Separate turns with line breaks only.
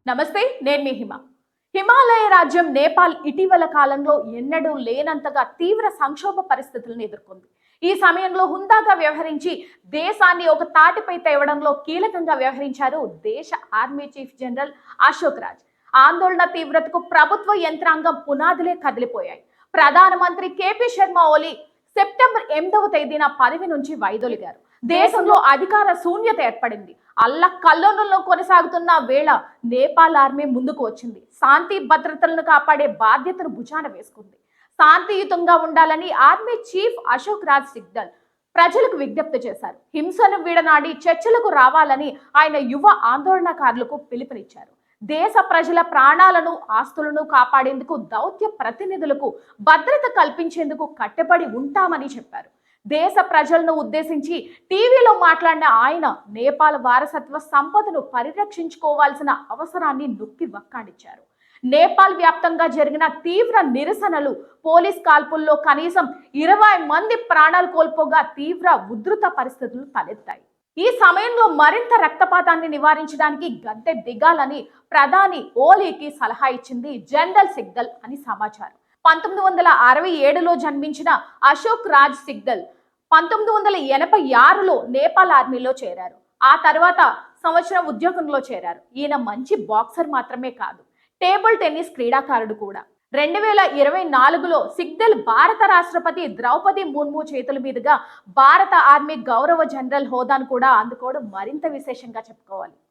నమస్తే, నేను మీ హిమాలయ రాజ్యం నేపాల్ ఇటీవల కాలంలో ఎన్నడూ లేనంతగా తీవ్ర సంక్షోభ పరిస్థితులను ఎదుర్కొంది. ఈ సమయంలో హుందాగా వ్యవహరించి దేశాన్ని ఒక తాటిపై తేవడంలో కీలకంగా వ్యవహరించారు దేశ army chief general Ashok Raj. ఆందోళన తీవ్రతకు ప్రభుత్వ యంత్రాంగం పునాదులే కదిలిపోయాయి. ప్రధానమంత్రి కేపీ శర్మ ఓలీ సెప్టెంబర్ 8వ తేదీన పదవి నుంచి వైదొలిగారు. దేశంలో అధికార శూన్యత ఏర్పడింది. కల్లోలంలో కొనసాగుతున్న వేళ నేపాల్ ఆర్మీ ముందుకు వచ్చింది. శాంతి భద్రతలను కాపాడే బాధ్యతను భుజాన వేసుకుంది. శాంతియుతంగా ఉండాలని ఆర్మీ చీఫ్ అశోక్ రాజ్ సిగ్దల్ ప్రజలకు విజ్ఞప్తి చేశారు. హింసను వీడనాడి చర్చలకు రావాలని ఆయన యువ ఆందోళనకారులకు పిలుపునిచ్చారు. దేశ ప్రజల ప్రాణాలను ఆస్తులను కాపాడేందుకు దౌత్య ప్రతినిధులకు భద్రత కల్పించేందుకు కట్టుబడి ఉంటామని చెప్పారు. దేశ ప్రజలను ఉద్దేశించి టీవీలో మాట్లాడిన ఆయన నేపాల్ వారసత్వ సంపదను పరిరక్షించుకోవాల్సిన అవసరాన్ని నొక్కి వక్కాడించారు. నేపాల్ వ్యాప్తంగా జరిగిన తీవ్ర నిరసనలు, పోలీస్ కాల్పుల్లో కనీసం 20 మంది ప్రాణాలు కోల్పోగా తీవ్ర ఉధృత పరిస్థితులు తలెత్తాయి. ఈ సమయంలో మరింత రక్తపాతాన్ని నివారించడానికి గద్దె దిగాలని ప్రధాని ఓలీకి సలహా ఇచ్చింది జనరల్ సిగ్దల్ అని సమాచారం. 1967లో జన్మించిన అశోక్ రాజ్ సిగ్దల్ 1986లో నేపాల్ ఆర్మీలో చేరారు. ఆ తర్వాత సంవత్సరం ఉద్యోగంలో చేరారు. ఈయన మంచి బాక్సర్ మాత్రమే కాదు, టేబుల్ టెన్నిస్ క్రీడాకారుడు కూడా. 2024లో సిగ్దల్ భారత రాష్ట్రపతి ద్రౌపది ముర్ము చేతుల మీదుగా భారత ఆర్మీ గౌరవ జనరల్ హోదాను కూడా అందుకోవడం మరింత విశేషంగా చెప్పుకోవాలి.